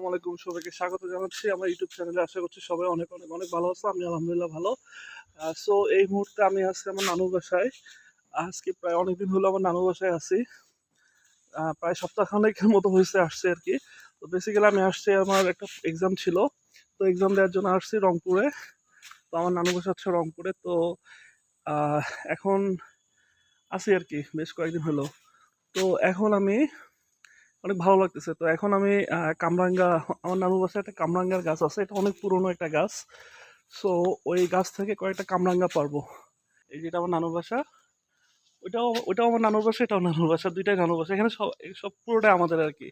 আসসালামু আলাইকুম, সবাইকে স্বাগত জানাচ্ছি আমার ইউটিউব চ্যানেলে। আশা করছি সবাই অনেক অনেক অনেক ভালো আছে। আমি আলহামদুলিল্লাহ ভালো। সো এই মুহূর্তে আমি আছি আমার নানুর বাসায়। আজকে প্রায় অনেকদিন হলো আমার নানুর বাসায় আছি। প্রায় সপ্তাহখানেকের মতো হয়েছে আসছি আর কি। তো বেসিক্যালি আমি আসছি, আমার একটা এক্সাম ছিল, তো এক্সাম দেওয়ার জন্য আসছি রংপুরে। তো আমার নানুর বাসা হচ্ছে রংপুরে। তো আহ, এখন আছি আর কি, বেশ কয়েকদিন হলো। তো এখন আমি অনেক ভালো লাগতেছে। তো এখন আমি কামরাঙ্গা, আমার নানুর বাসায় একটা কামরাঙ্গার গাছ আছে, এটা অনেক পুরনো একটা গাছ। সো ওই গাছ থেকে কয়েকটা কামরাঙ্গা পারবো। এই যেটা আমার নানুর বাসা, ওইটাও আমার নানুর বাসা, এটাও নানুর বাসা, দুইটাই নানুর বাসা। এখানে সব সব পুরোটাই আমাদের আর কি।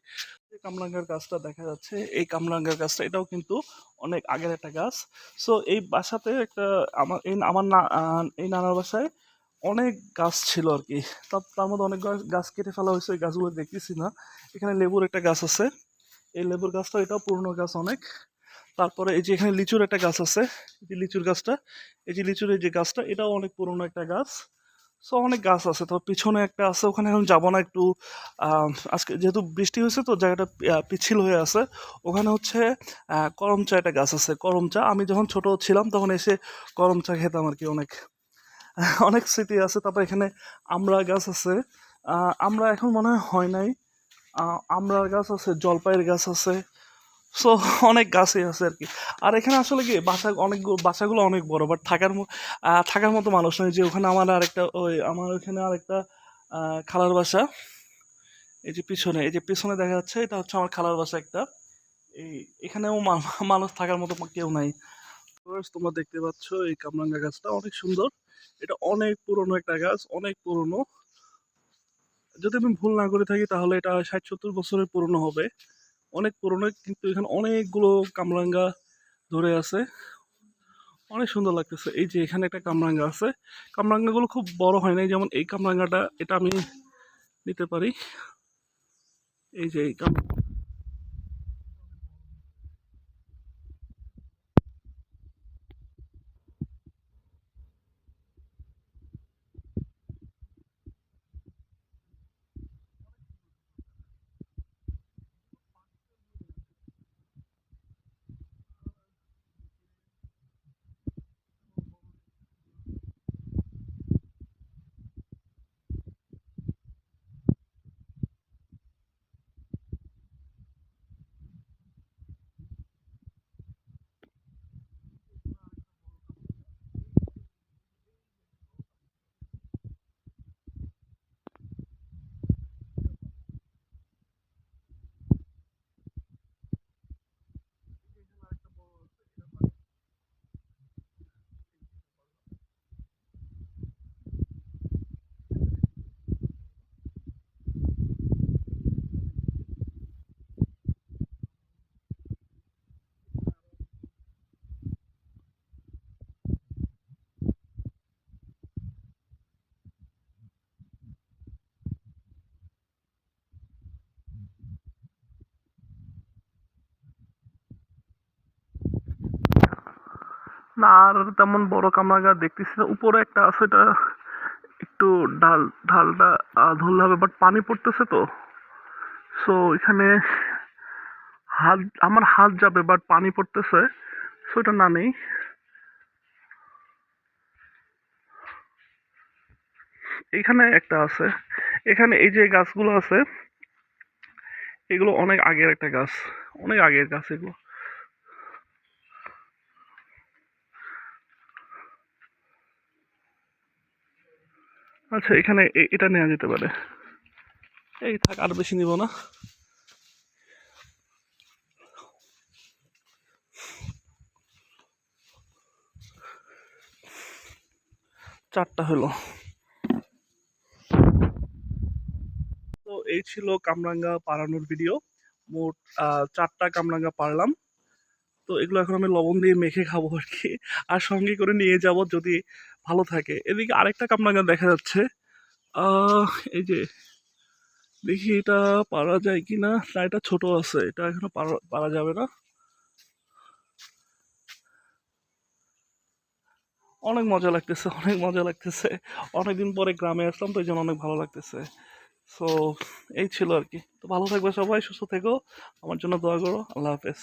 যে কামরাঙ্গার গাছটা দেখা যাচ্ছে, এই কামরাঙ্গার গাছটা এটাও কিন্তু অনেক আগের একটা গাছ। সো এই বাসাতে একটা আমার এই নানার বাসায় অনেক গাছ ছিল আর কি। তার মধ্যে অনেক গাছ কেটে ফেলা হয়েছে, ওই গাছগুলো দেখতেছি না। এখানে লেবুর একটা গাছ আছে, এই লেবুর গাছটা, এটাও পুরনো গাছ অনেক। তারপরে এই যে এখানে লিচুর একটা গাছ আছে, এই যে লিচুর গাছটা, এই যে লিচুর এই যে গাছটা, এটাও অনেক পুরনো একটা গাছ। সো অনেক গাছ আছে। তো পিছনে একটা আছে, ওখানে এখন যাবো না একটু। আজকে যেহেতু বৃষ্টি হয়েছে তো জায়গাটা পিচ্ছিল হয়ে আছে। ওখানে হচ্ছে করম চা একটা গাছ আছে, করম চা। আমি যখন ছোট ছিলাম তখন এসে করম চা খেতাম আর কি। অনেক অনেক স্মৃতি আছে। তারপর এখানে আমড়া গাছ আছে। আমরা এখন মনে হয় হয় নাই। আমড়ার গাছ আছে, জলপাইয়ের গাছ আছে। সো অনেক গাছই আছে আর কি। আর এখানে আসলে কি বাসাগুলো অনেক বড়, বাট থাকার মতো মানুষ নেই। যে ওখানে আমার ওখানে আরেকটা খালার বাসা। এই যে পিছনে দেখা যাচ্ছে, এটা হচ্ছে আমার খালার বাসা একটা। এই এখানেও মানুষ থাকার মতো কেউ নাই। First তোমরা দেখতে পাচ্ছ এই কামরাঙ্গা গাছটা অনেক সুন্দর। এটা অনেক পুরনো একটা গাছ, অনেক পুরনো। যদি আমি ভুল না করে থাকি তাহলে এটা 60-70 বছরের পুরনো হবে। অনেক পুরনো, কিন্তু এখানে অনেকগুলো কামরাঙ্গা ধরে আছে। অনেক সুন্দর লাগতেছে। এই যে এখানে একটা কামরাঙ্গা আছে। কামরাঙ্গাগুলো খুব বড় হয় নাই, যেমন এই কামরাঙ্গাটা, এটা আমি নিতে পারি। এই যে এই না, আর তেমন বড় কামরাঙ্গা দেখতেছি না। উপরে একটা আছে, এটা একটু ঢালটা ধরলে হবে, বাট পানি পড়তেছে তো। সো এখানে হাত আমার হাত যাবে, বাট পানি পড়তেছে। সো এটা না নেই। এখানে একটা আছে। এখানে এই যে গাছগুলো আছে, এগুলো অনেক আগের একটা গাছ, অনেক আগের গাছ এগুলো। আচ্ছা, এখানে এটা নেওয়া যেতে পারে। এই থাক, আর বেশি নিব না। চারটা হলো। তো এই ছিল কামরাঙ্গা পাড়ানোর ভিডিও। মোট চারটা কামরাঙ্গা পারলাম। তো এগুলো এখন আমি লবণ দিয়ে মেখে খাবো আর কি। আর সঙ্গে করে নিয়ে যাব যদি ভালো থাকে। এদিকে আরেকটা কামরাঙ্গা দেখা যাচ্ছে। আহ এই যে, দেখি এটা পারা যায় কি না। না, এটা ছোট আছে, এটা এখনো পারা যাবে না। অনেক মজা লাগতেছে, অনেক মজা লাগতেছে। অনেকদিন পরে গ্রামে আসলাম, তো এই জন্য অনেক ভালো লাগতেছে। সো এই ছিল আর কি। তো ভালো থাকবে সবাই, সুস্থ থেকো, আমার জন্য দোয়া করো। আল্লাহ হাফেজ।